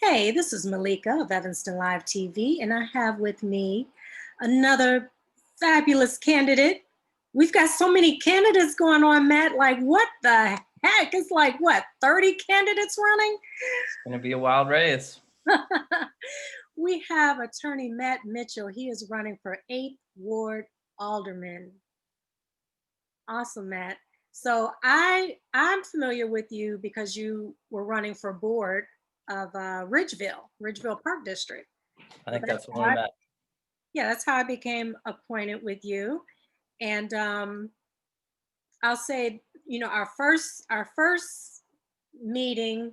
Hey, this is Malika of Evanston Live TV, and I have with me another fabulous candidate. We've got so many candidates going on, Matt. Like, what the heck? It's like, what, 30 candidates running? It's going to be a wild race. We have attorney Matt Mitchell. He is running for 8th Ward Alderman. Awesome, Matt. So I'm familiar with you because you were running for board of Ridgeville Park District. I think that's when we met. Yeah, that's how I became acquainted with you. And I'll say, our first meeting,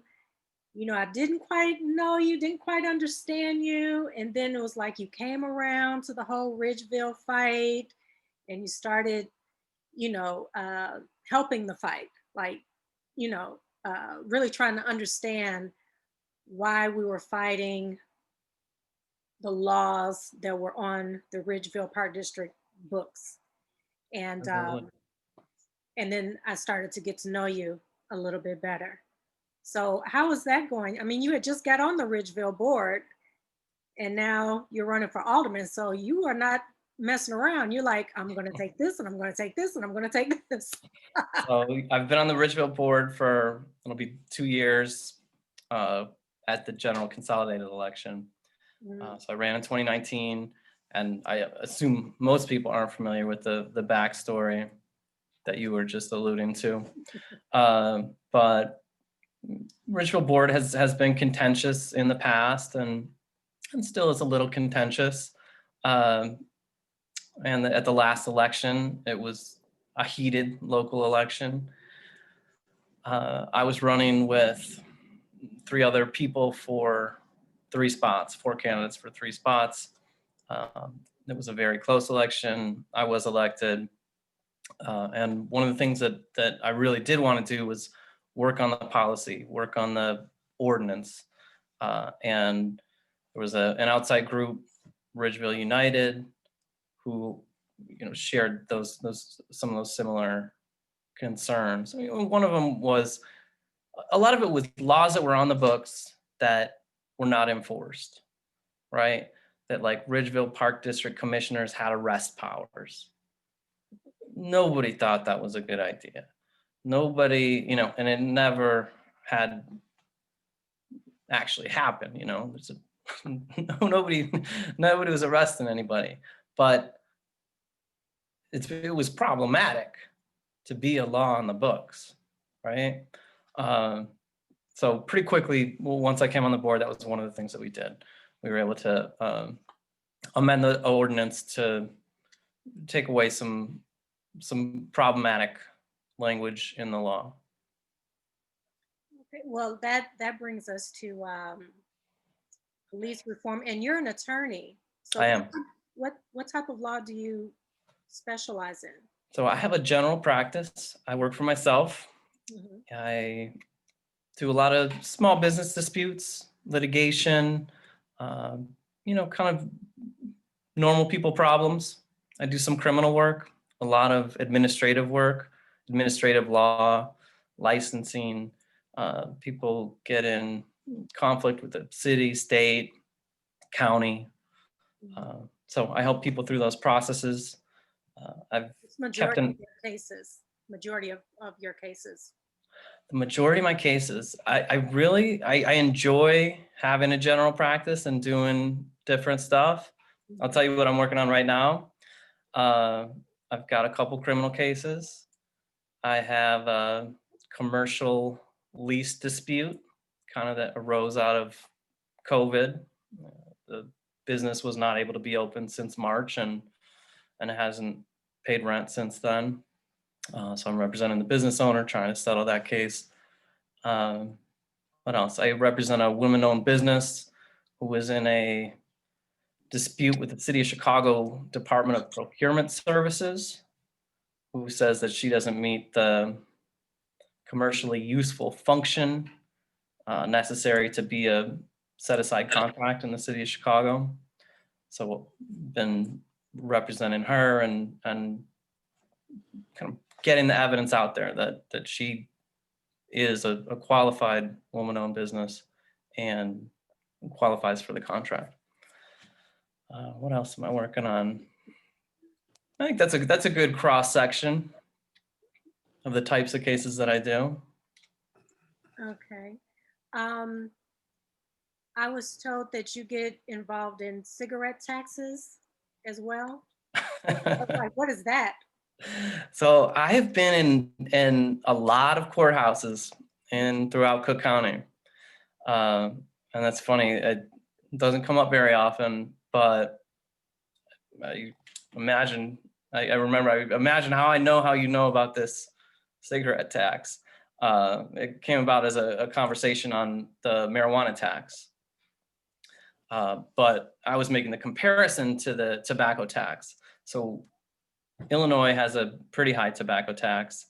I didn't quite know you, didn't quite understand you. And then it was like you came around to the whole Ridgeville fight and you started, helping the fight, like, really trying to understand why we were fighting the laws that were on the Ridgeville Park District books. And then I started to get to know you a little bit better. So how is that going? I mean, you had just got on the Ridgeville board and now you're running for alderman. So you are not messing around. You're like, I'm going to take this and I'm going to take this and I'm going to take this. So I've been on the Ridgeville board for, it'll be 2 years at the general consolidated election. So I ran in 2019, and I assume most people aren't familiar with the backstory that you were just alluding to. But Ridgeville board has been contentious in the past and still is a little contentious. And at the last election, it was a heated local election. I was running with 3 other people for 3 spots, 4 candidates for 3 spots. It was a very close election. I was elected. And one of the things that I really did want to do was work on the policy, work on the ordinance. And there was an outside group, Ridgeville United, who shared some of those similar concerns. I mean, one of them was, a lot of it was laws that were on the books that were not enforced, right? That like Ridgeville Park District commissioners had arrest powers. Nobody thought that was a good idea. Nobody, and it never had actually happened, nobody was arresting anybody, but it was problematic to be a law on the books, right? So pretty quickly, once I came on the board, that was one of the things that we did. We were able to amend the ordinance to take away some problematic language in the law. Okay, well, that brings us to police reform, and you're an attorney. So I am. What type of law do you specialize in? So I have a general practice. I work for myself. Mm-hmm. I do a lot of small business disputes, litigation, kind of normal people problems. I do some criminal work, a lot of administrative work, administrative law, licensing. People get in conflict with the city, state, county. So I help people through those processes. I've kept in majority of your cases. The majority of my cases, I really enjoy having a general practice and doing different stuff. I'll tell you what I'm working on right now. I've got a couple criminal cases. I have a commercial lease dispute, kind of that arose out of COVID. The business was not able to be open since March, and it hasn't paid rent since then. So I'm representing the business owner, trying to settle that case. What else? I represent a woman-owned business who was in a dispute with the City of Chicago Department of Procurement Services, who says that she doesn't meet the commercially useful function necessary to be a set-aside contract in the City of Chicago. So been representing her and kind of getting the evidence out there that she is a qualified woman-owned business and qualifies for the contract. What else am I working on? I think that's a good cross section of the types of cases that I do. Okay. I was told that you get involved in cigarette taxes as well. I was like, what is that? So I have been in a lot of courthouses throughout Cook County. And that's funny. It doesn't come up very often, but I imagine how I know how you know about this cigarette tax. It came about as a conversation on the marijuana tax. But I was making the comparison to the tobacco tax. So Illinois has a pretty high tobacco tax.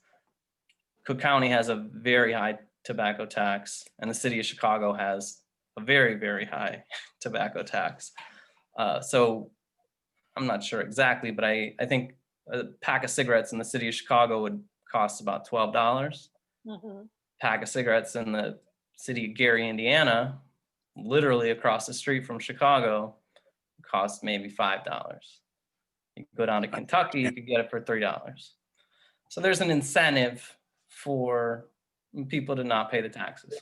Cook County has a very high tobacco tax, and the city of Chicago has a very, very high tobacco tax. So I'm not sure exactly, but I think a pack of cigarettes in the city of Chicago would cost about $12. Mm-hmm. Pack of cigarettes in the city of Gary, Indiana, literally across the street from Chicago, cost maybe $5. You could go down to Kentucky, you could get it for $3. So there's an incentive for people to not pay the taxes.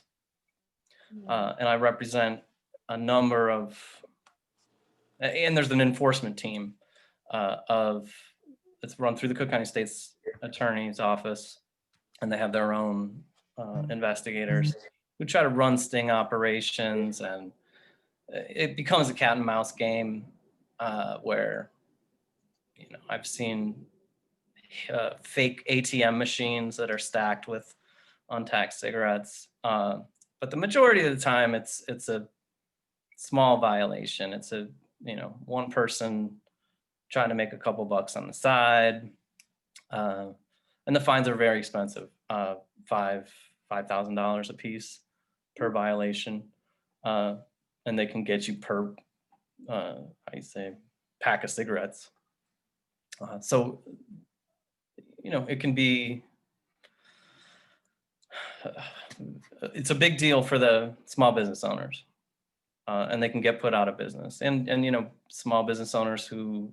And I represent a number of, and there's an enforcement team it's run through the Cook County State's Attorney's Office, and they have their own investigators who try to run sting operations, and it becomes a cat and mouse game where, I've seen fake ATM machines that are stacked with untaxed cigarettes. But the majority of the time, it's a small violation. It's one person trying to make a couple bucks on the side. And the fines are very expensive, $5,000 a piece per violation. And they can get you per, pack of cigarettes. So it can be, it's a big deal for the small business owners, and they can get put out of business. And small business owners who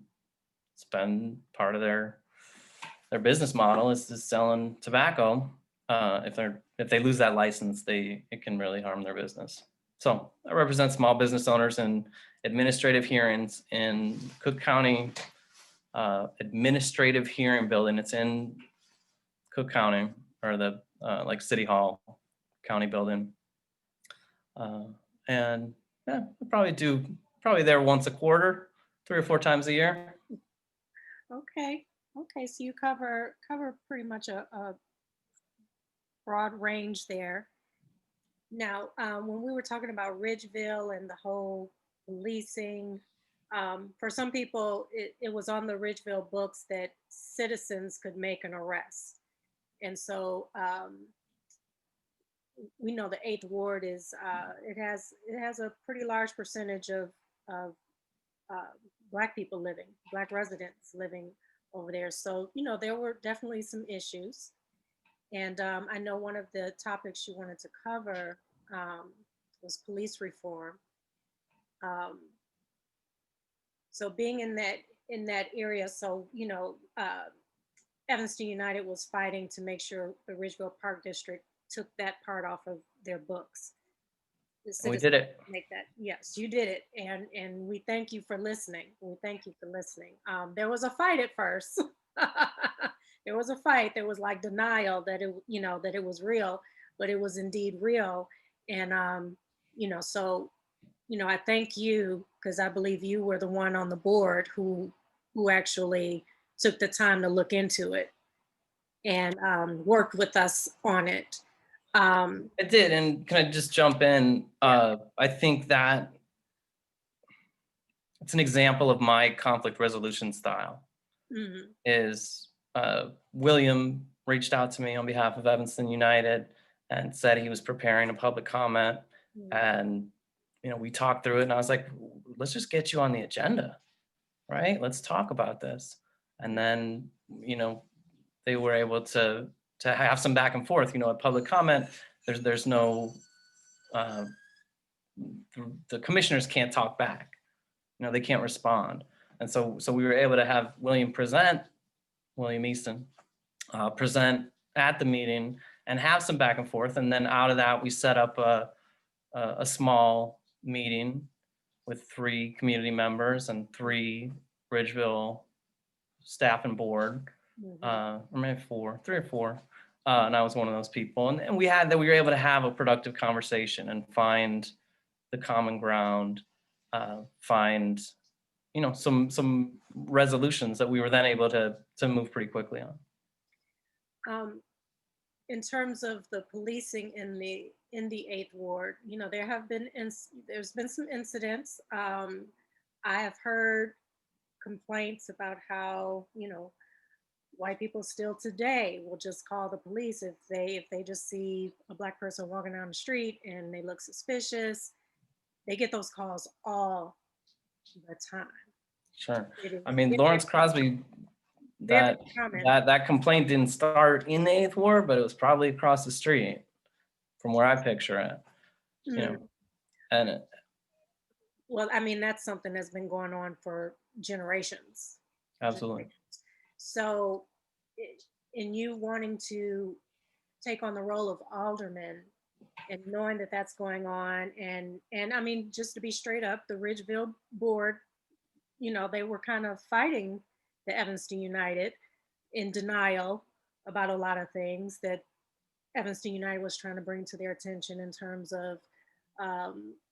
spend part of their business model is selling tobacco. If they lose that license, it can really harm their business. So I represent small business owners in administrative hearings in Cook County administrative hearing building. It's in Cook County, or the like City Hall County building. And yeah, I probably there once a quarter, 3 or 4 times a year. Okay. So you cover pretty much a broad range there. Now, when we were talking about Ridgeville and the whole policing, for some people, it was on the Ridgeville books that citizens could make an arrest. And so we know the 8th Ward is, it has a pretty large percentage of Black people Black residents living over there. So, there were definitely some issues. And I know one of the topics you wanted to cover was police reform. So being in that area, so Evanston United was fighting to make sure the Ridgeville Park District took that part off of their books. We did it. Make that. Yes, you did it, and we thank you for listening. There was a fight at first. There was a fight. There was like denial that it was real, but it was indeed real. And so I thank you, because I believe you were the one on the board who actually took the time to look into it and worked with us on it. I did, and can I just jump in? I think that it's an example of my conflict resolution style. Mm-hmm. Is William reached out to me on behalf of Evanston United and said he was preparing a public comment, mm-hmm. and we talked through it, and I was like, let's just get you on the agenda, right? Let's talk about this. And then they were able to have some back and forth. A public comment, there's no the commissioners can't talk back. They can't respond. And so we were able to have William Easton present at the meeting and have some back and forth. And then out of that, we set up a small meeting with 3 community members and 3 Bridgeville staff and board, or maybe 3 or 4. And I was one of those people. And we were able to have a productive conversation and find the common ground, find, some resolutions that we were then able to move pretty quickly on. In terms of the policing in the 8th Ward, there's been some incidents. I have heard complaints about how, white people still today will just call the police if they just see a Black person walking down the street and they look suspicious. They get those calls all the time. Sure. I mean, Lawrence Crosby, that complaint didn't start in the 8th Ward, but it was probably across the street from where I picture it. And well, I mean, that's something that's been going on for generations. Absolutely. So in you wanting to take on the role of alderman and knowing that that's going on, and I mean, just to be straight up, the Ridgeville board, they were kind of fighting the Evanston United in denial about a lot of things that Evanston United was trying to bring to their attention in terms of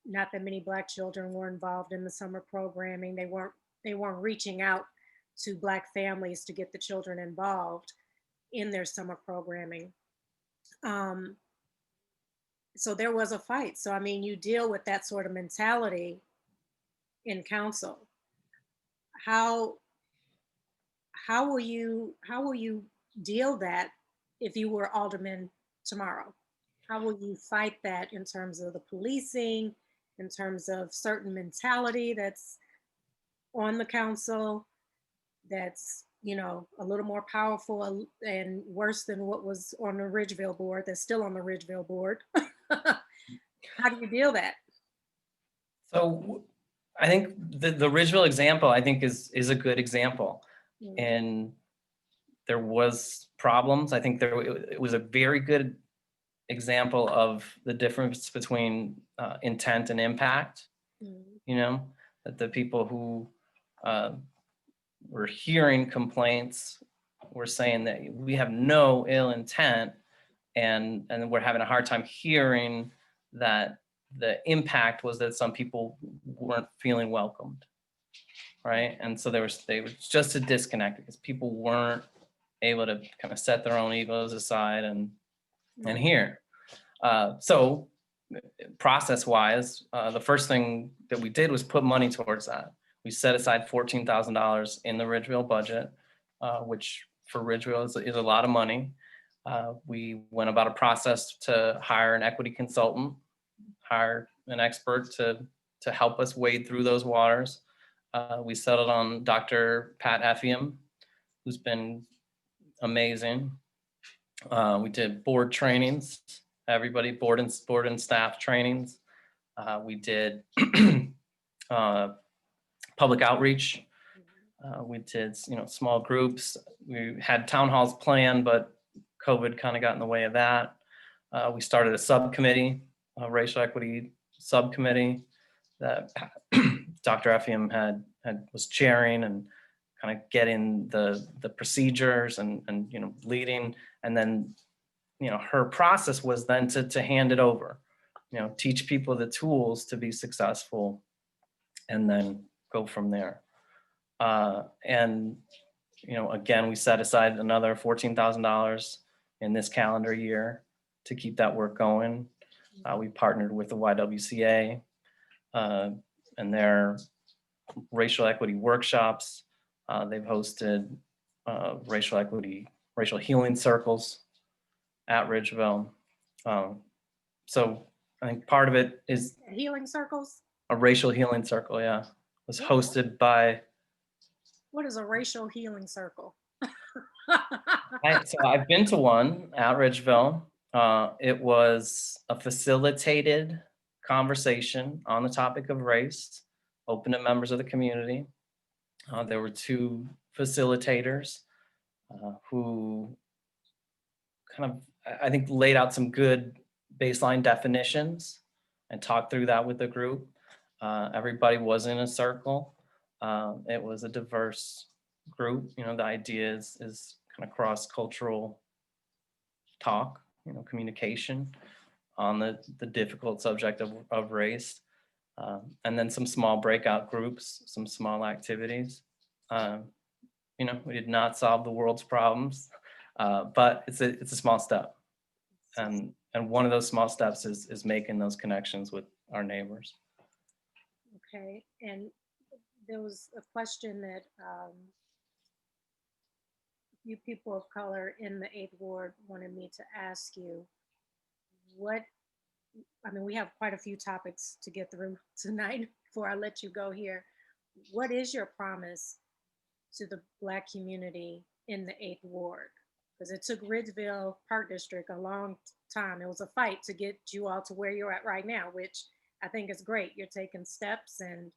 not that many Black children were involved in the summer programming. They weren't reaching out to Black families to get the children involved in their summer programming. So there was a fight. So, I mean, you deal with that sort of mentality in council. How will you deal that if you were alderman tomorrow? How will you fight that in terms of the policing, in terms of certain mentality that's on the council, that's, a little more powerful and worse than what was on the Ridgeville board, that's still on the Ridgeville board? How do you deal that? So I think the Ridgeville example, I think is a good example. And there was problems. I think it was a very good example of the difference between intent and impact. That the people who were hearing complaints were saying that we have no ill intent, and we're having a hard time hearing that the impact was that some people weren't feeling welcomed, right? And so there was just a disconnect because people weren't able to kind of set their own egos aside and hear. So process-wise, the first thing that we did was put money towards that. We set aside $14,000 in the Ridgeville budget, which for Ridgeville is a lot of money. We went about a process to hire an equity consultant, hire an expert to help us wade through those waters. We settled on Dr. Pat Effiam, who's been amazing. We did board trainings, everybody, board and staff trainings. We did public outreach. We did, small groups. We had town halls planned, but COVID kind of got in the way of that. We started a subcommittee, a racial equity subcommittee that Dr. Effiam was chairing and kind of getting the procedures and leading. And then, her process was then to hand it over, teach people the tools to be successful and then go from there. And, again, we set aside another $14,000 in this calendar year to keep that work going. We partnered with the YWCA and their racial equity workshops. They've hosted racial healing circles at Ridgeville. So I think part of it is healing circles. A racial healing circle, yeah, was hosted by. What is a racial healing circle? So I've been to one at Ridgeville. It was a facilitated conversation on the topic of race, open to members of the community. There were two facilitators who kind of, I think, laid out some good baseline definitions and talked through that with the group. Everybody was in a circle. It was a diverse group. You know, the idea is kind of cross-cultural talk, you know, communication on the difficult subject of race. And then some small breakout groups, some small activities. You know, we did not solve the world's problems, but it's a small step. And one of those small steps is making those connections with our neighbors. Okay, and there was a question that you people of color in the 8th Ward wanted me to ask you. I mean, we have quite a few topics to get through tonight before I let you go here. What is your promise to the Black community in the 8th Ward? Because it took Ridgeville Park District a long time. It was a fight to get you all to where you're at right now, which I think is great. You're taking steps, and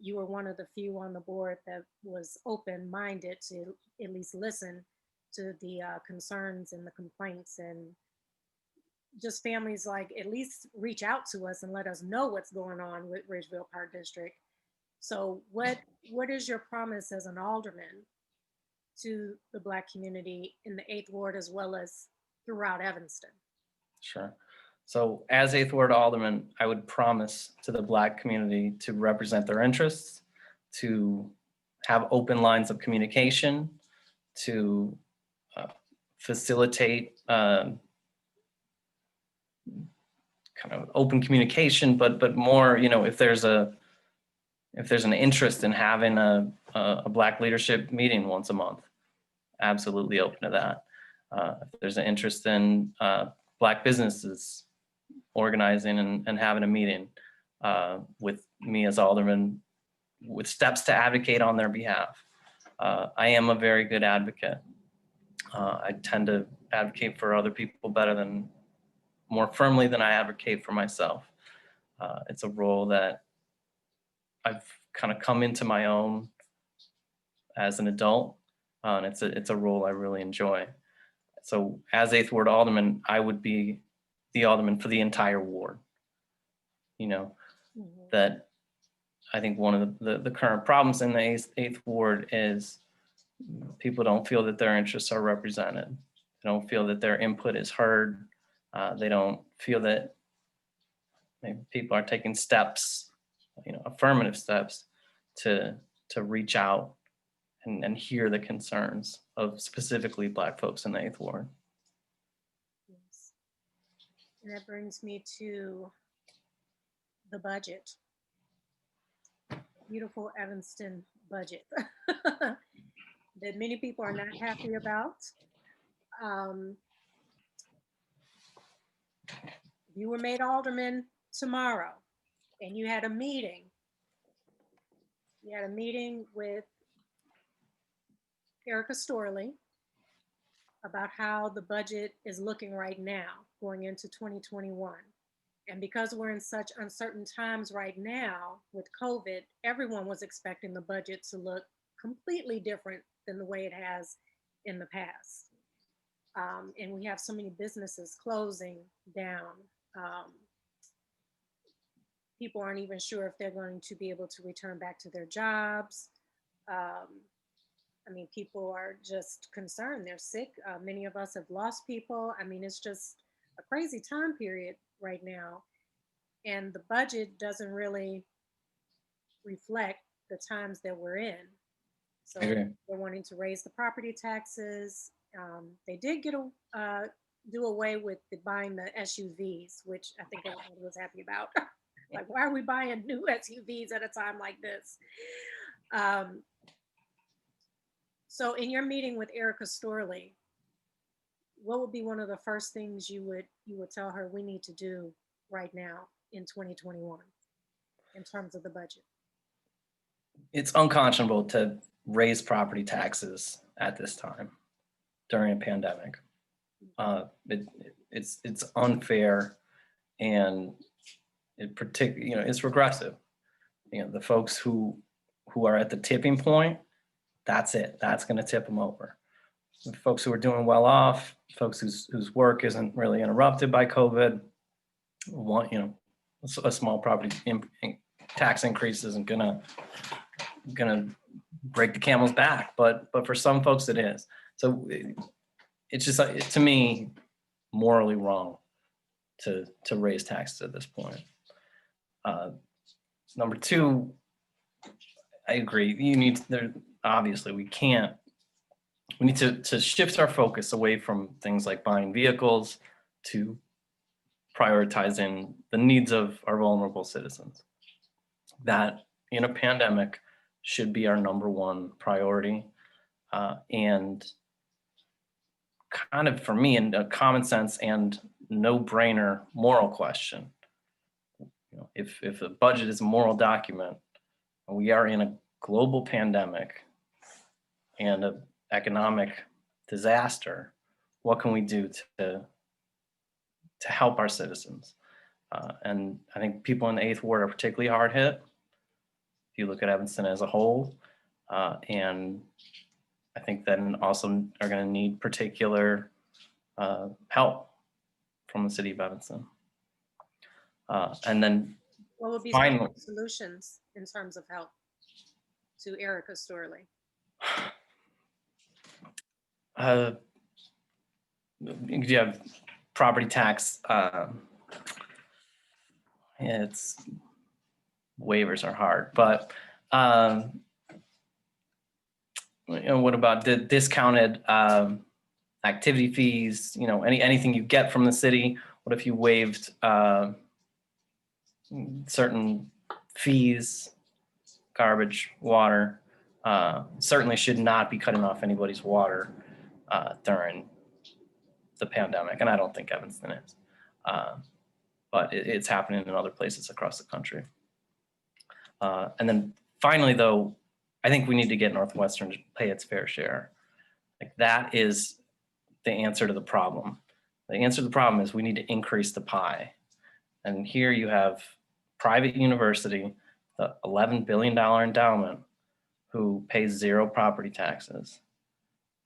you were one of the few on the board that was open-minded to at least listen to the concerns and the complaints, and just families like at least reach out to us and let us know what's going on with Ridgeville Park District. So what is your promise as an alderman to the Black community in the 8th Ward as well as throughout Evanston? Sure. So as 8th Ward Alderman, I would promise to the Black community to represent their interests, to have open lines of communication, to facilitate kind of open communication, but more, you know, if there's an interest in having a Black leadership meeting once a month, absolutely open to that. If there's an interest in Black businesses organizing and having a meeting with me as alderman, with steps to advocate on their behalf. I am a very good advocate. I tend to advocate for other people more firmly than I advocate for myself. It's a role that I've kind of come into my own as an adult, and it's a role I really enjoy. So as 8th Ward Alderman, I would be the alderman for the entire ward. You know, that I think one of the current problems in the 8th Ward is people don't feel that their interests are represented. They don't feel that their input is heard. They don't feel that maybe people are taking steps, you know, affirmative steps to reach out and hear the concerns of specifically Black folks in the 8th Ward. Yes. And that brings me to the budget. Beautiful Evanston budget that many people are not happy about. If you were made alderman tomorrow and you had a meeting with Erica Storley about how the budget is looking right now going into 2021. And because we're in such uncertain times right now with COVID, everyone was expecting the budget to look completely different than the way it has in the past. And we have so many businesses closing down. People aren't even sure if they're going to be able to return back to their jobs. I mean, people are just concerned. They're sick. Many of us have lost people. I mean, it's just a crazy time period right now. And the budget doesn't really reflect the times that we're in. So they're wanting to raise the property taxes. They did do away with buying the SUVs, which I think everybody was happy about. Like, why are we buying new SUVs at a time like this? So in your meeting with Erica Storley, what would be one of the first things you would tell her we need to do right now in 2021 in terms of the budget? It's unconscionable to raise property taxes at this time during a pandemic. It's unfair, and it's regressive. The folks who are at the tipping point, that's it. That's going to tip them over. The folks who are doing well off, folks whose work isn't really interrupted by COVID, a small property tax increase isn't gonna break the camel's back, but for some folks it is. So it's just, to me, morally wrong to raise taxes at this point. Number two, I agree. Obviously we need to shift our focus away from things like buying vehicles to prioritizing the needs of our vulnerable citizens. That in a pandemic should be our number one priority. And kind of, for me, in a common sense and no-brainer moral question. If the budget is a moral document, and we are in a global pandemic and an economic disaster, what can we do to help our citizens? And I think people in the 8th Ward are particularly hard hit. If you look at Evanston as a whole, and I think then also are going to need particular help from the city of Evanston. And then what would be some solutions in terms of help to Erica Storley? You have property tax. It's waivers are hard, but what about the discounted activity fees? Anything you get from the city. What if you waived certain fees, garbage, water? Certainly should not be cutting off anybody's water during the pandemic, and I don't think Evanston is. But it's happening in other places across the country. And then finally, though, I think we need to get Northwestern to pay its fair share. Like, that is the answer to the problem. The answer to the problem is we need to increase the pie. And here you have private university, the $11 billion endowment, who pays 0 property taxes.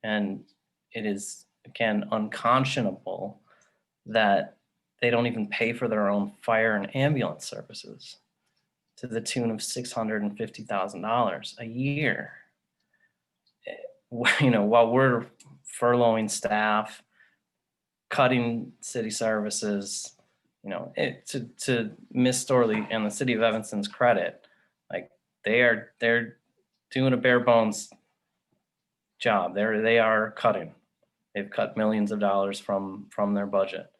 And it is, again, unconscionable that they don't even pay for their own fire and ambulance services to the tune of $650,000 a year. While we're furloughing staff, cutting city services, to Miss Storley and the city of Evanston's credit, like, they're doing a bare bones job. They are cutting. They've cut millions of dollars from their budget.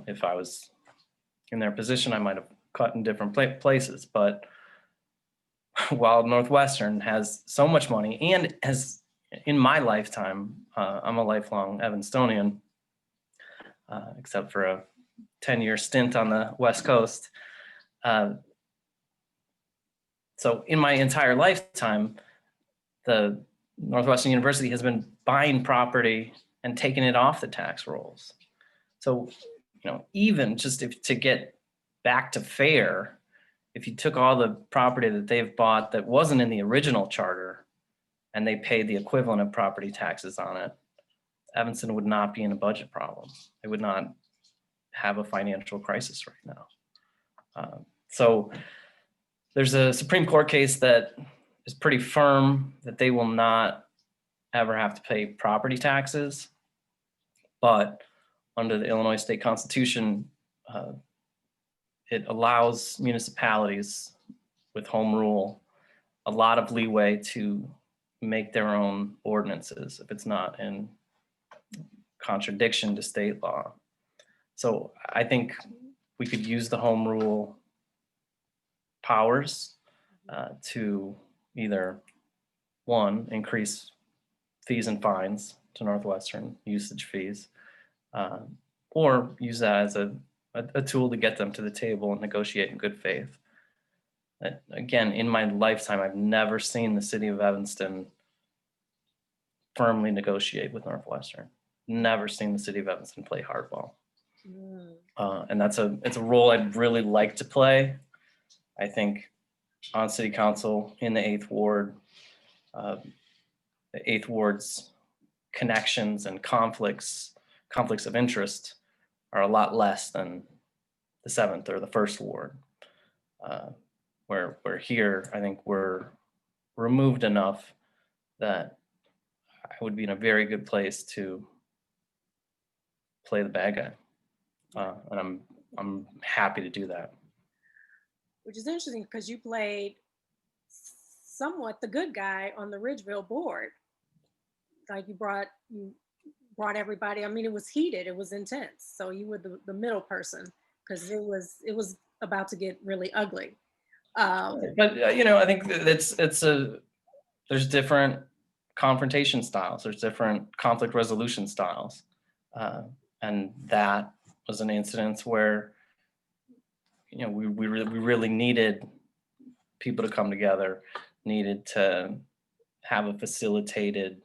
If I was in their position, I might have cut in different places. But while Northwestern has so much money and has, in my lifetime, I'm a lifelong Evanstonian, except for a 10-year stint on the West Coast. So in my entire lifetime, the Northwestern University has been buying property and taking it off the tax rolls. So, even just to get back to fair, if you took all the property that they've bought that wasn't in the original charter and they paid the equivalent of property taxes on it, Evanston would not be in a budget problem. They would not have a financial crisis right now. So there's a Supreme Court case that is pretty firm that they will not ever have to pay property taxes, but under the Illinois state constitution, it allows municipalities with home rule a lot of leeway to make their own ordinances if it's not in contradiction to state law. So I think we could use the home rule powers to either, one, increase fees and fines to Northwestern, usage fees, or use that as a tool to get them to the table and negotiate in good faith. Again, in my lifetime, I've never seen the city of Evanston firmly negotiate with Northwestern. Never seen the city of Evanston play hardball. And it's a role I'd really like to play. I think on city council in the 8th Ward, the 8th Ward's connections and conflicts of interest are a lot less than the 7th or the 1st Ward. Where here, I think we're removed enough that I would be in a very good place to play the bad guy. And I'm happy to do that. Which is interesting because you played somewhat the good guy on the Ridgeville board. Like you brought everybody. I mean, it was heated, it was intense. So you were the middle person because it was about to get really ugly. But I think there's different confrontation styles. There's different conflict resolution styles, and that was an incident where we really needed people to come together, needed to have a facilitated,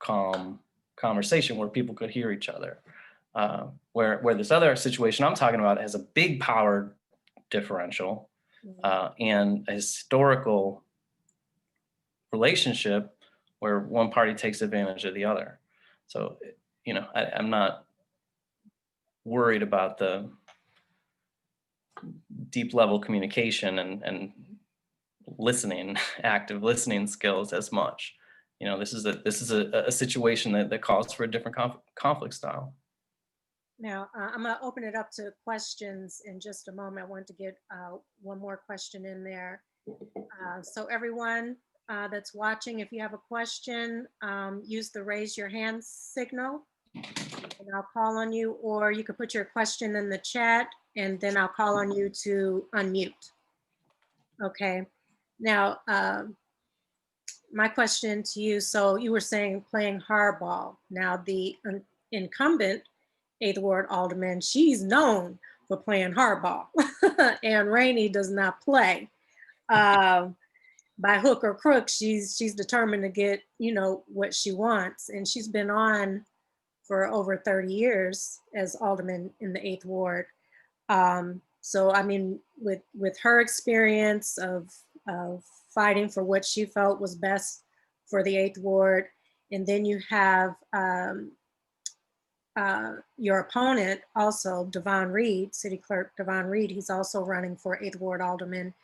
calm conversation where people could hear each other. Where this other situation I'm talking about has a big power differential and a historical relationship where one party takes advantage of the other. So, I'm not worried about the deep level communication and listening, active listening skills as much. This is a situation that calls for a different conflict style. Now, I'm going to open it up to questions in just a moment. I want to get one more question in there. So everyone that's watching, if you have a question, use the raise your hand signal and I'll call on you, or you could put your question in the chat and then I'll call on you to unmute. Okay. Now, my question to you, so you were saying playing hardball. Now the incumbent 8th Ward Alderman, she's known for playing hardball. Ann Rainey does not play. By hook or crook, she's determined to get, what she wants. And she's been on for over 30 years as alderman in the 8th Ward. So, I mean, with her experience of fighting for what she felt was best for the 8th Ward, and then you have your opponent also, Devon Reid, City Clerk Devon Reid, he's also running for 8th Ward Alderman.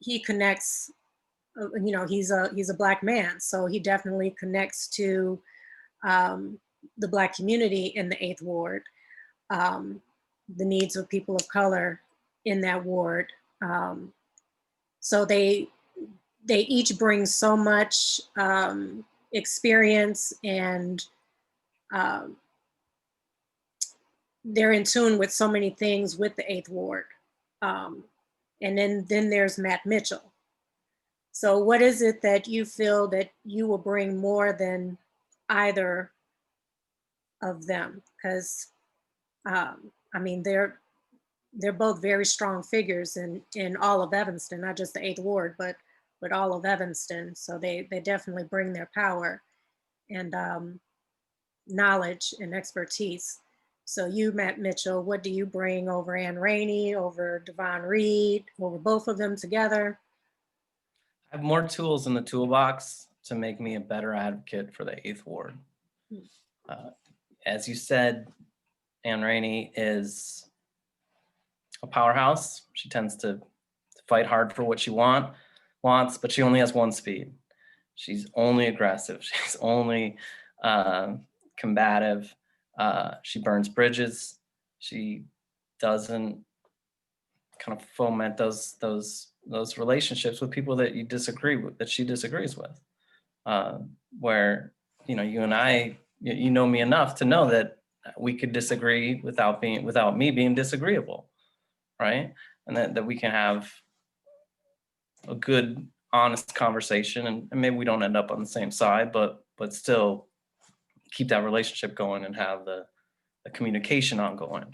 He connects, he's a Black man, so he definitely connects to the Black community in the 8th Ward, the needs of people of color in that ward. So they each bring so much experience, and they're in tune with so many things with the 8th Ward. And then there's Matt Mitchell. So what is it that you feel that you will bring more than either of them? Because I mean, they're both very strong figures in all of Evanston, not just the 8th Ward, but all of Evanston. So they definitely bring their power and knowledge and expertise. So you, Matt Mitchell, what do you bring over Ann Rainey, over Devon Reid, over both of them together? I have more tools in the toolbox to make me a better advocate for the 8th Ward. As you said, Ann Rainey is a powerhouse. She tends to fight hard for what she wants, but she only has one speed. She's only aggressive. She's only combative. She burns bridges. She doesn't kind of foment those relationships with people that you disagree with, that she disagrees with. Where you and I, you know me enough to know that we could disagree without me being disagreeable, right? And that we can have a good, honest conversation, and maybe we don't end up on the same side, but still keep that relationship going and have the communication ongoing.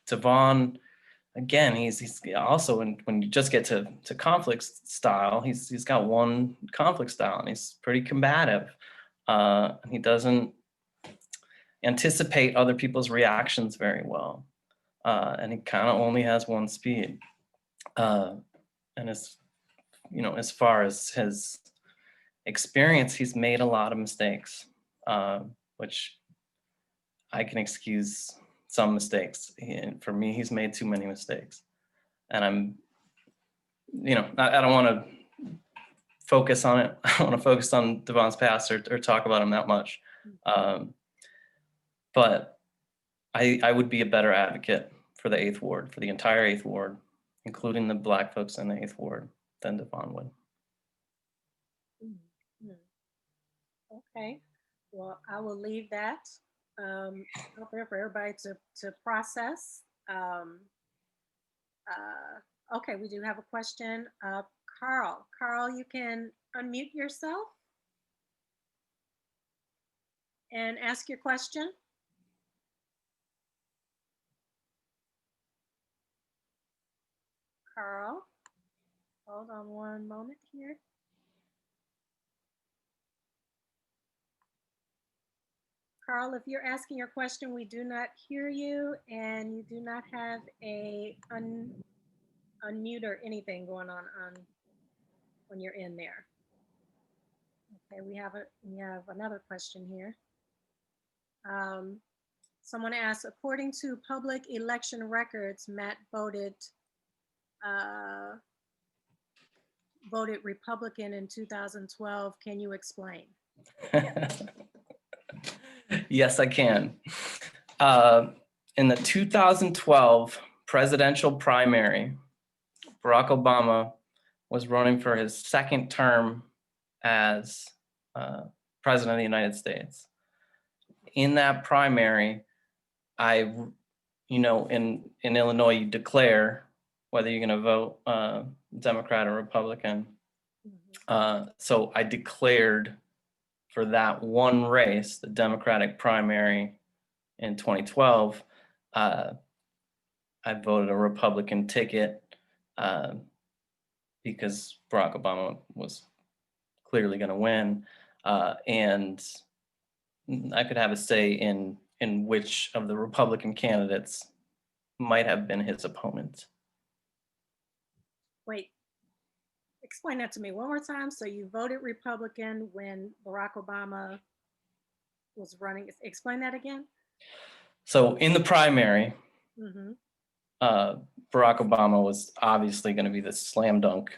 Devon, again, he's also, when you just get to conflict style, he's got one conflict style and he's pretty combative. He doesn't anticipate other people's reactions very well. And he kind of only has one speed. And as as far as his experience, he's made a lot of mistakes, which I can excuse some mistakes. For me, he's made too many mistakes. And I don't want to focus on it. I don't want to focus on Devon's past or talk about him that much. But I would be a better advocate for the 8th Ward, for the entire 8th Ward, including the Black folks in the 8th Ward, than Devon would. Okay, well, I will leave that out there for everybody to process. Okay, we do have a question. Carl, you can unmute yourself and ask your question. Carl, hold on one moment here. Carl, if you're asking your question, we do not hear you, and you do not have a unmute or anything going on when you're in there. Okay, we have another question here. Someone asked, according to public election records, Matt voted Republican in 2012. Can you explain? Yes, I can. In the 2012 presidential primary, Barack Obama was running for his 2nd term as president of the United States. In that primary, in Illinois, you declare whether you're going to vote Democrat or Republican. So I declared for that one race, the Democratic primary in 2012, I voted a Republican ticket because Barack Obama was clearly going to win, and I could have a say in which of the Republican candidates might have been his opponent. Wait, explain that to me one more time. So you voted Republican when Barack Obama was running. Explain that again. So in the primary, Barack Obama was obviously going to be the slam dunk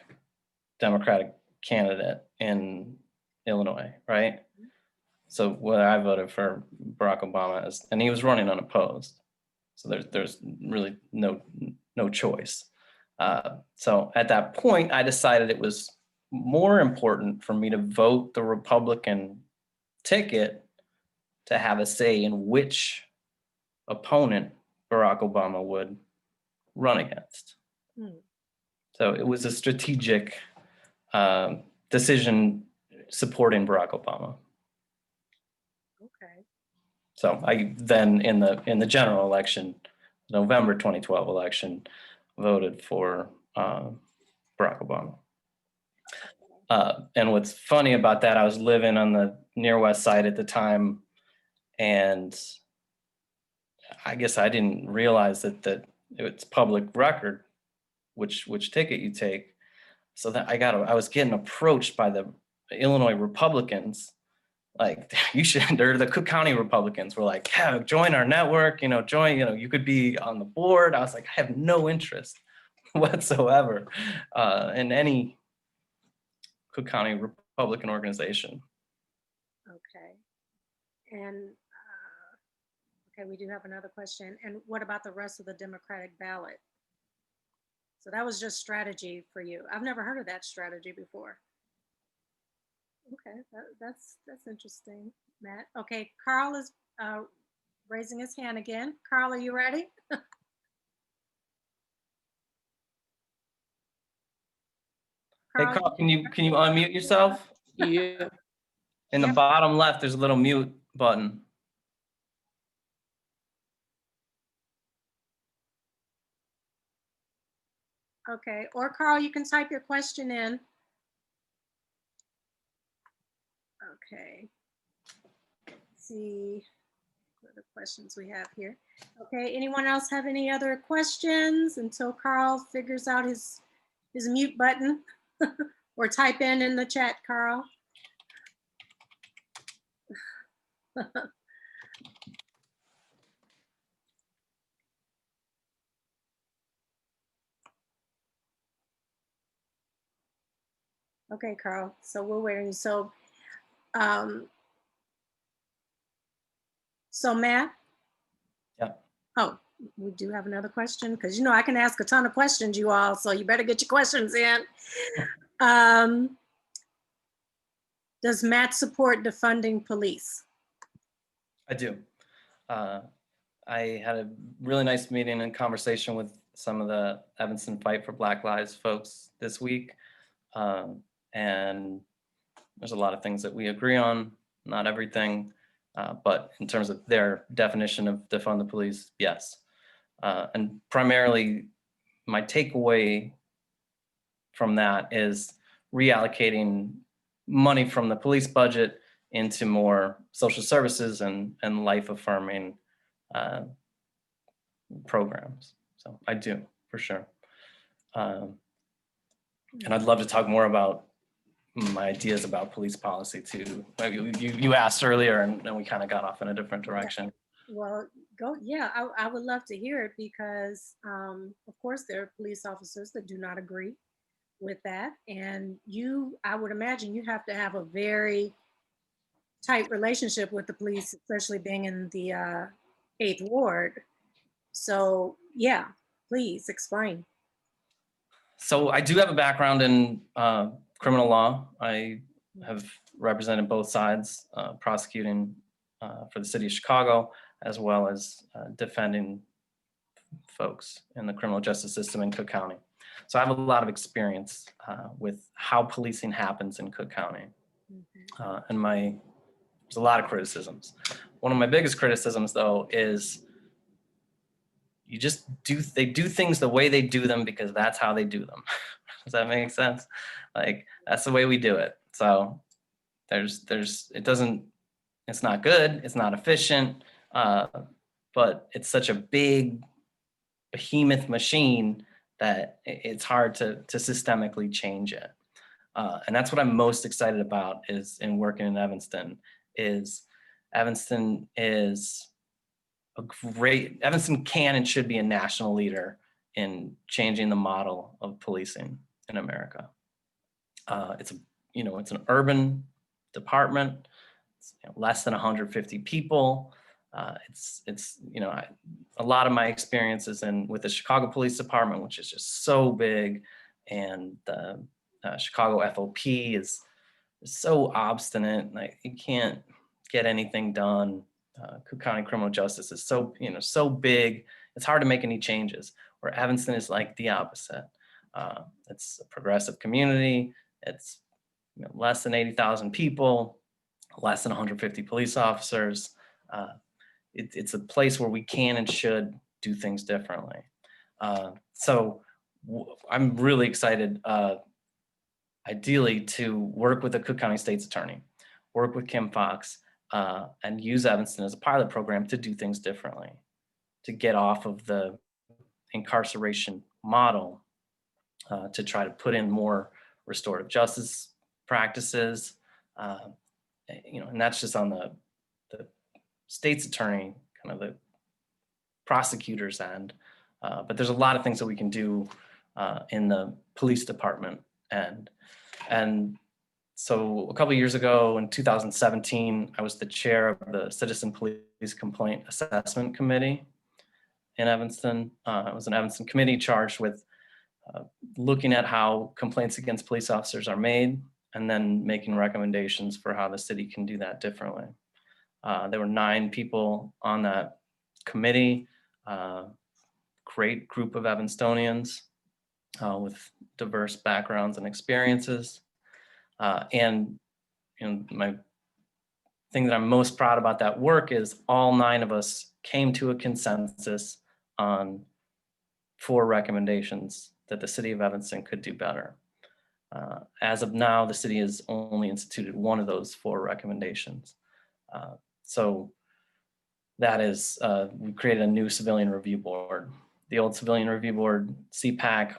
Democratic candidate in Illinois, right? So what I voted for Barack Obama and he was running unopposed. So there's really no choice. So at that point, I decided it was more important for me to vote the Republican ticket to have a say in which opponent Barack Obama would run against. So it was a strategic decision supporting Barack Obama. Okay. So I then in the general election, November 2012 election, voted for Barack Obama. And what's funny about that, I was living on the near West Side at the time, and I guess I didn't realize that it's public record which ticket you take. So that I was getting approached by the Illinois Republicans, like, you should, or the Cook County Republicans were like, yeah, join our network, join, you could be on the board. I was like, I have no interest whatsoever in any Cook County Republican organization. Okay. And okay, we do have another question. And what about the rest of the Democratic ballot? So that was just strategy for you. I've never heard of that strategy before. Okay, that's interesting, Matt. Okay, Carl is raising his hand again. Carl, are you ready? Hey, Carl, can you unmute yourself? Yeah. In the bottom left, there's a little mute button. Okay, or Carl, you can type your question in. Okay. Let's see. for the questions we have here. Okay, anyone else have any other questions until Carl figures out his mute button? Or type in the chat, Carl. Okay, Carl, so we're waiting. So Matt? Yeah. Oh, we do have another question, because I can ask a ton of questions, you all, so you better get your questions in. Does Matt support defunding police? I do. I had a really nice meeting and conversation with some of the Evanston Fight for Black Lives folks this week. And there's a lot of things that we agree on, not everything, but in terms of their definition of defund the police, yes. And primarily my takeaway from that is reallocating money from the police budget into more social services and life affirming programs. So I do, for sure. And I'd love to talk more about my ideas about police policy too. You asked earlier and we kind of got off in a different direction. Well, yeah, I would love to hear it, because of course there are police officers that do not agree with that. And I would imagine you have to have a very tight relationship with the police, especially being in the 8th Ward. So yeah, please explain. So I do have a background in criminal law. I have represented both sides, prosecuting for the city of Chicago, as well as defending folks in the criminal justice system in Cook County. So I have a lot of experience with how policing happens in Cook County. And there's a lot of criticisms. One of my biggest criticisms, though, is they do things the way they do them because that's how they do them. Does that make sense? Like, that's the way we do it. So it's not good, it's not efficient, but it's such a big behemoth machine that it's hard to systemically change it. And that's what I'm most excited about in working in Evanston is Evanston can and should be a national leader in changing the model of policing in America. It's an urban department. It's less than 150 people. A lot of my experiences with the Chicago Police Department, which is just so big, and the Chicago FOP is so obstinate. Like, you can't get anything done. Cook County criminal justice is so big. It's hard to make any changes. Where Evanston is like the opposite. It's a progressive community. It's less than 80,000 people, less than 150 police officers. It's a place where we can and should do things differently. So I'm really excited, ideally, to work with the Cook County State's Attorney, work with Kim Fox, and use Evanston as a pilot program to do things differently, to get off of the incarceration model, to try to put in more restorative justice practices, and that's just on the state's attorney, kind of the prosecutor's end. But there's a lot of things that we can do in the police department end. And so a couple of years ago in 2017, I was the chair of the Citizen Police Complaint Assessment Committee in Evanston. It was an Evanston committee charged with looking at how complaints against police officers are made and then making recommendations for how the city can do that differently. There were 9 people on that committee, great group of Evanstonians with diverse backgrounds and experiences. And my thing that I'm most proud about that work is all 9 of us came to a consensus on 4 recommendations that the city of Evanston could do better. As of now, the city has only instituted 1 of those 4 recommendations. So that is, we created a new civilian review board. The old civilian review board, CPAC,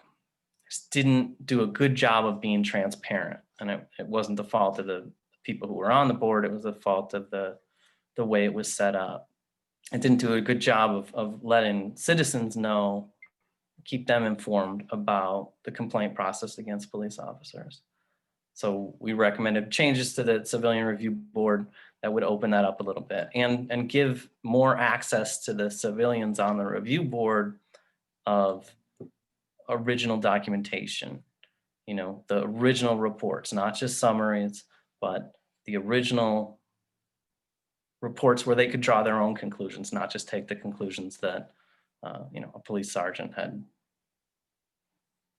just didn't do a good job of being transparent. And it wasn't the fault of the people who were on the board, it was the fault of the way it was set up. It didn't do a good job of letting citizens know, keep them informed about the complaint process against police officers. So we recommended changes to the civilian review board that would open that up a little bit and give more access to the civilians on the review board of original documentation, you know, the original reports, not just summaries, but the original reports where they could draw their own conclusions, not just take the conclusions that, you know, a police sergeant had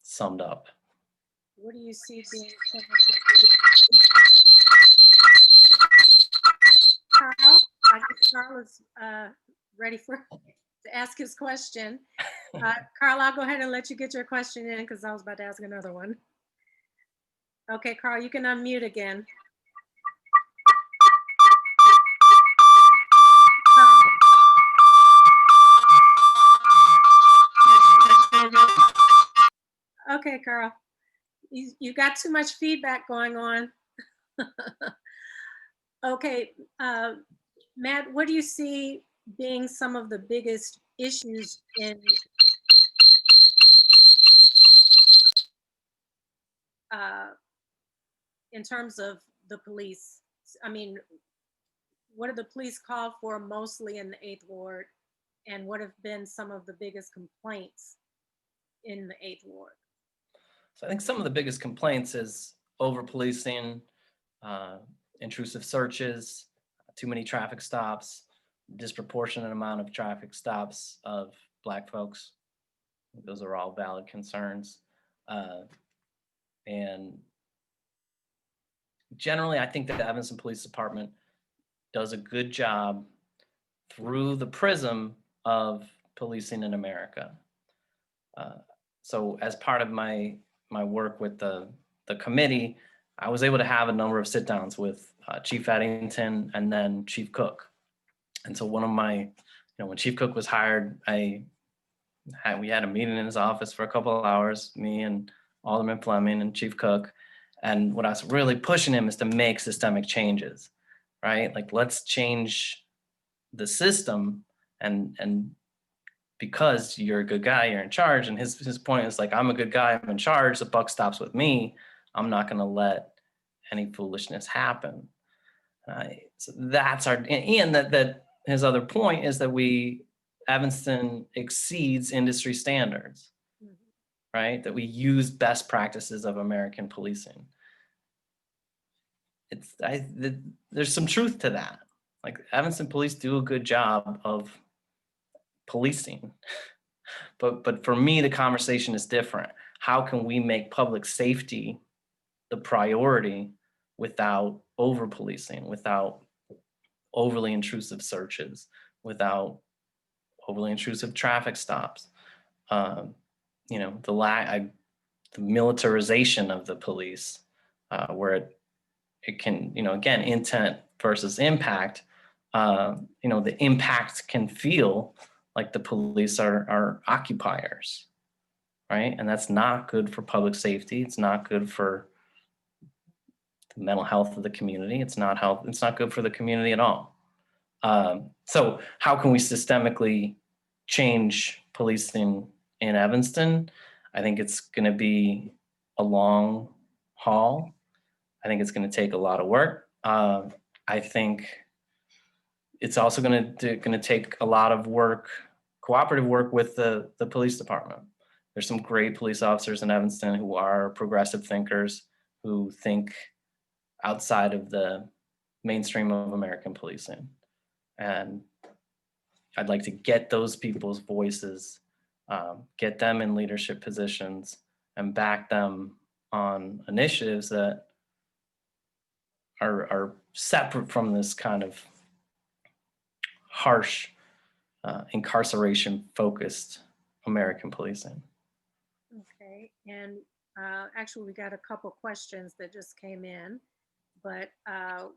summed up. What do you see being Carl? I guess Carl is ready to ask his question. Carl, I'll go ahead and let you get your question in because I was about to ask another one. Okay, Carl, you can unmute again. Okay, Carl, you got too much feedback going on. Okay, Matt, what do you see being some of the biggest issues in terms of the police? I mean, what do the police call for mostly in the 8th Ward? And what have been some of the biggest complaints in the 8th Ward? So I think some of the biggest complaints is over-policing, intrusive searches, too many traffic stops, disproportionate amount of traffic stops of Black folks. Those are all valid concerns. And generally, I think that the Evanston Police Department does a good job through the prism of policing in America. So as part of my work with the committee, I was able to have a number of sit downs with Chief Eddington and then Chief Cook. And so one of my, you know, when Chief Cook was hired, we had a meeting in his office for a couple of hours, me and Alderman Fleming and Chief Cook. And what I was really pushing him is to make systemic changes, right? Like, let's change the system, and because you're a good guy, you're in charge. And his point is like, I'm a good guy, I'm in charge, the buck stops with me. I'm not gonna let any foolishness happen. So that's our, and that his other point is that Evanston exceeds industry standards, right? That we use best practices of American policing. There's some truth to that. Like, Evanston police do a good job of policing, but for me, the conversation is different. How can we make public safety the priority without over-policing, without overly intrusive searches, without overly intrusive traffic stops? You know, the militarization of the police, where it can, you know, again, intent versus impact. You know, the impact can feel like the police are occupiers, right? And that's not good for public safety. It's not good for the mental health of the community. It's not good for the community at all. So how can we systemically change policing in Evanston? I think it's going to be a long haul. I think it's going to take a lot of work. I think it's also going to take a lot of work, cooperative work with the police department. There's some great police officers in Evanston who are progressive thinkers, who think outside of the mainstream of American policing. And I'd like to get those people's voices, get them in leadership positions, and back them on initiatives that are separate from this kind of harsh, incarceration-focused American policing. Okay, and actually we got a couple questions that just came in. but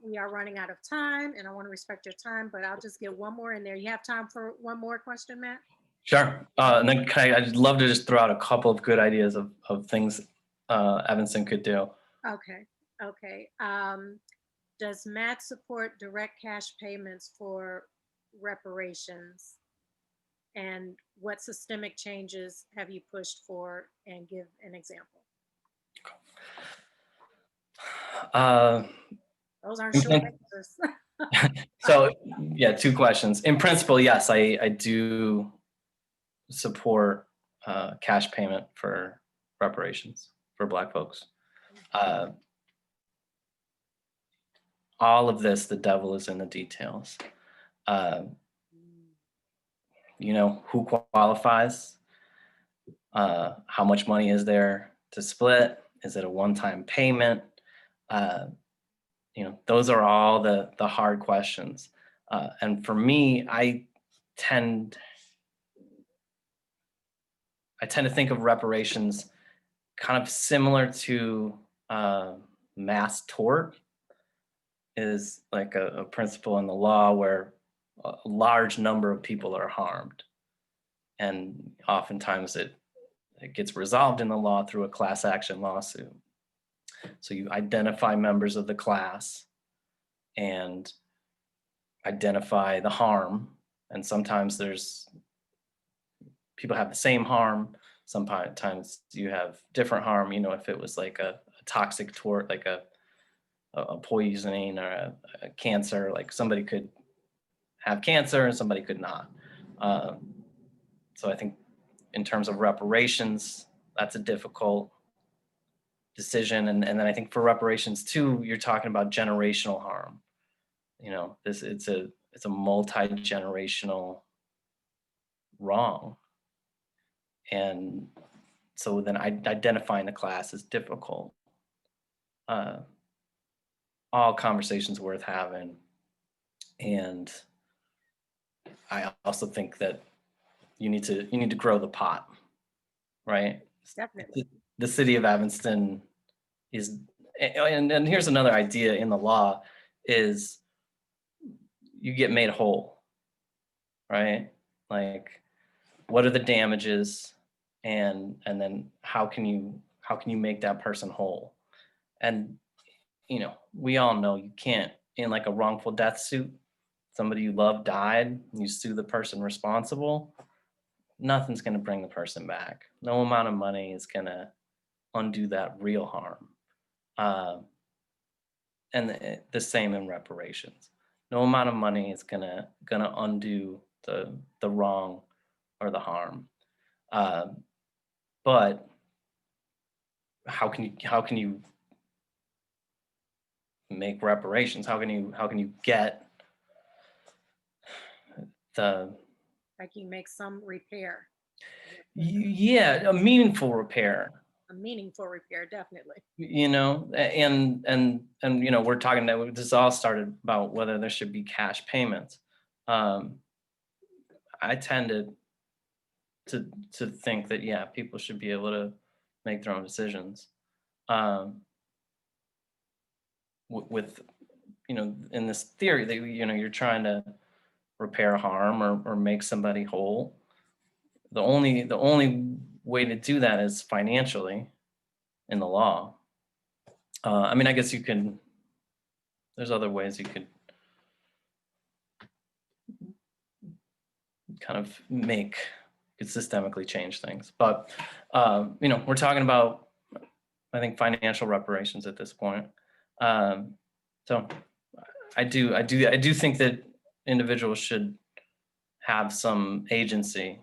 we are running out of time, and I want to respect your time, but I'll just get one more in there. You have time for one more question, Matt? Sure. And then I'd love to just throw out a couple of good ideas of things Evanston could do. Okay, okay. Does Matt support direct cash payments for reparations? And what systemic changes have you pushed for, and give an example? Those aren't short answers. So yeah, two questions. In principle, yes, I do support cash payment for reparations for Black folks. All of this, the devil is in the details. You know, who qualifies? How much money is there to split? Is it a one-time payment? You know, those are all the hard questions. And for me, I tend to think of reparations kind of similar to mass tort, is like a principle in the law where a large number of people are harmed. And oftentimes it gets resolved in the law through a class action lawsuit. So you identify members of the class and identify the harm. And sometimes people have the same harm. Sometimes you have different harm. You know, if it was like a toxic tort, like a poisoning or a cancer, like somebody could have cancer and somebody could not. So I think in terms of reparations, that's a difficult decision. And then I think for reparations too, you're talking about generational harm. You know, it's a multi-generational wrong. And so then identifying the class is difficult. All conversations worth having. And I also think that you need to grow the pot, right? Definitely. The city of Evanston is, and here's another idea in the law, is you get made whole, right? Like, what are the damages, and then how can you make that person whole? And you know, we all know you can't, in like a wrongful death suit, somebody you love died, you sue the person responsible, nothing's going to bring the person back. No amount of money is going to undo that real harm. And the same in reparations. No amount of money is gonna undo the wrong or the harm. But how can you make reparations? How can you get the, Like, you make some repair. yeah, a meaningful repair? A meaningful repair, definitely. You know, and you know, we're talking that this all started about whether there should be cash payments. I tended to think that, yeah, people should be able to make their own decisions. With, you know, in this theory that, you know, you're trying to repair harm or make somebody whole. The only way to do that is financially in the law. I mean, I guess there's other ways you could kind of systemically change things. But, you know, we're talking about, I think, financial reparations at this point. So I do think that individuals should have some agency.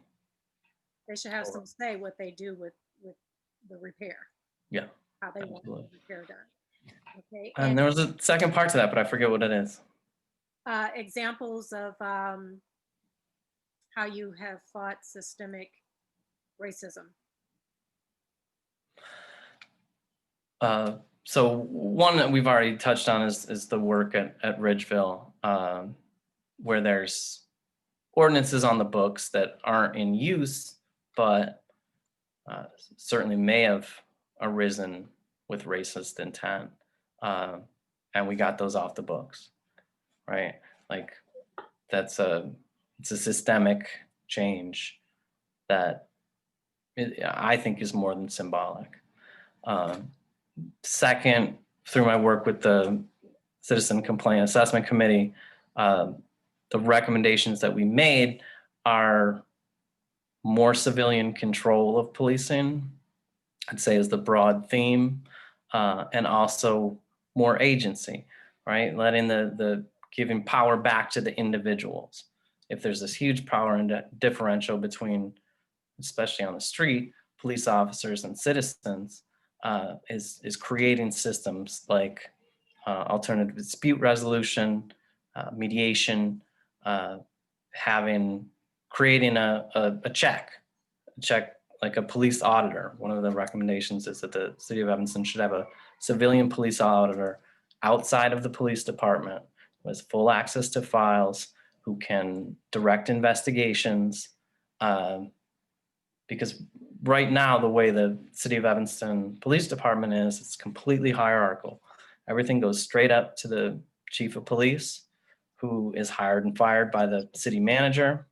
They should have some say what they do with the repair. Yeah. How they want the repair done. Okay. And there was a second part to that, but I forget what it is. Examples of how you have fought systemic racism. So one that we've already touched on is the work at Ridgeville, where there's ordinances on the books that aren't in use, but certainly may have arisen with racist intent. and we got those off the books, right? Like it's a systemic change that I think is more than symbolic. Second, through my work with the Citizen Complaint Assessment Committee, the recommendations that we made are more civilian control of policing, I'd say is the broad theme, and also more agency, right? Letting the giving power back to the individuals. If there's this huge power and differential between, especially on the street, police officers and citizens, is creating systems like alternative dispute resolution, mediation, creating a check like a police auditor. One of the recommendations is that the city of Evanston should have a civilian police auditor outside of the police department with full access to files, who can direct investigations. Because right now, the way the city of Evanston Police Department is, it's completely hierarchical. Everything goes straight up to the chief of police, who is hired and fired by the city manager,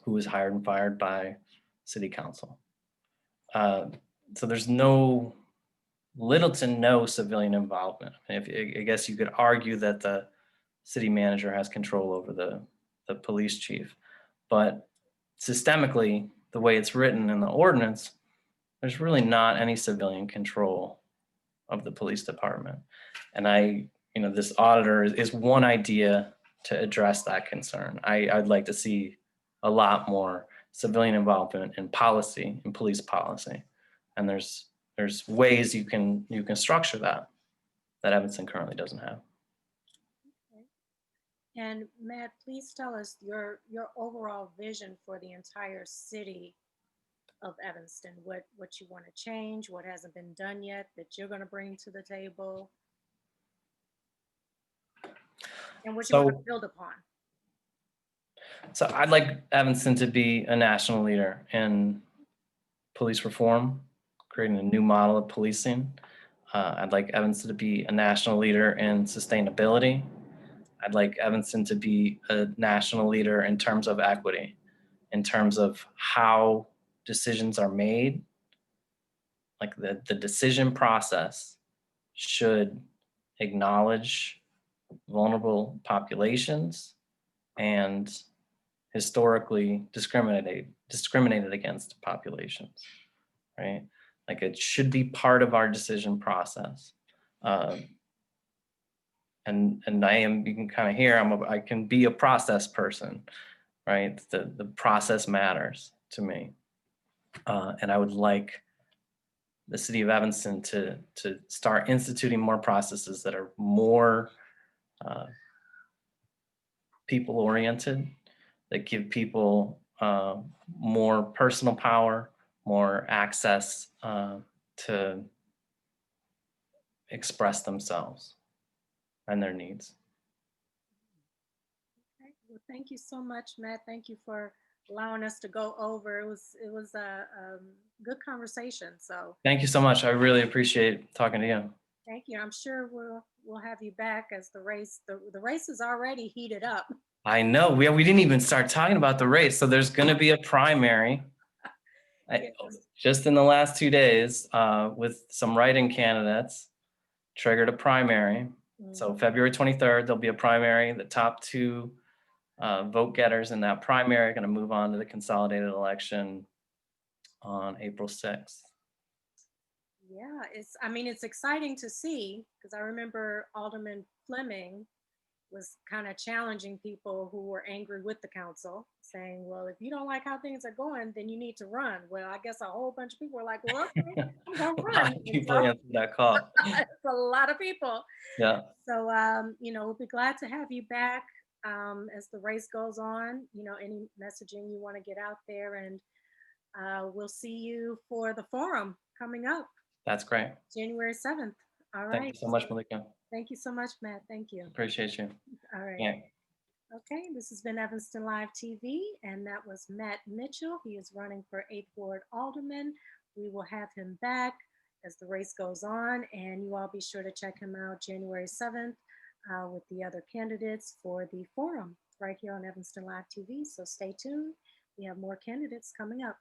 who is hired and fired by city council. So there's little to no civilian involvement. I guess you could argue that the city manager has control over the police chief, but systemically, the way it's written in the ordinance, there's really not any civilian control of the police department. And this auditor is one idea to address that concern. I'd like to see a lot more civilian involvement in policy, in police policy. And there's ways you can structure that Evanston currently doesn't have. Okay. And Matt, please tell us your overall vision for the entire city of Evanston. What you want to change, what hasn't been done yet that you're going to bring to the table, and what you want to build upon. So I'd like Evanston to be a national leader in police reform, creating a new model of policing. I'd like Evanston to be a national leader in sustainability. I'd like Evanston to be a national leader in terms of equity, in terms of how decisions are made. Like the decision process should acknowledge vulnerable populations and historically discriminated against populations, right? Like it should be part of our decision process. And you can kind of hear, I can be a process person, right? The process matters to me. And I would like the city of Evanston to start instituting more processes that are more people-oriented, that give people more personal power, more access to express themselves and their needs. Okay. Well, thank you so much, Matt. Thank you for allowing us to go over. It was a good conversation. So thank you so much. I really appreciate talking to you. Thank you. I'm sure we'll have you back as the race is already heated up. I know. We didn't even start talking about the race. So there's going to be a primary. Yes. Just in the last 2 days, with some write-in candidates, triggered a primary. Mm-hmm. So February 23rd, there'll be a primary. The top 2 vote getters in that primary are going to move on to the consolidated election on April 6th. Yeah, it's exciting to see, because I remember Alderman Fleming was kind of challenging people who were angry with the council, saying, well, if you don't like how things are going, then you need to run. Well, I guess a whole bunch of people were like, well, okay, I'm going to run. People answered that call. It's a lot of people. Yeah. So, we'll be glad to have you back as the race goes on. Any messaging you want to get out there, and we'll see you for the forum coming up. That's great. January 7th. All right. Thank you so much, Malika. Thank you so much, Matt. Thank you. Appreciate you. All right. Yeah. Okay, this has been Evanston Live TV, and that was Matt Mitchell. He is running for 8th Ward Alderman. We will have him back as the race goes on. And you all be sure to check him out January 7th with the other candidates for the forum right here on Evanston Live TV. So stay tuned. We have more candidates coming up.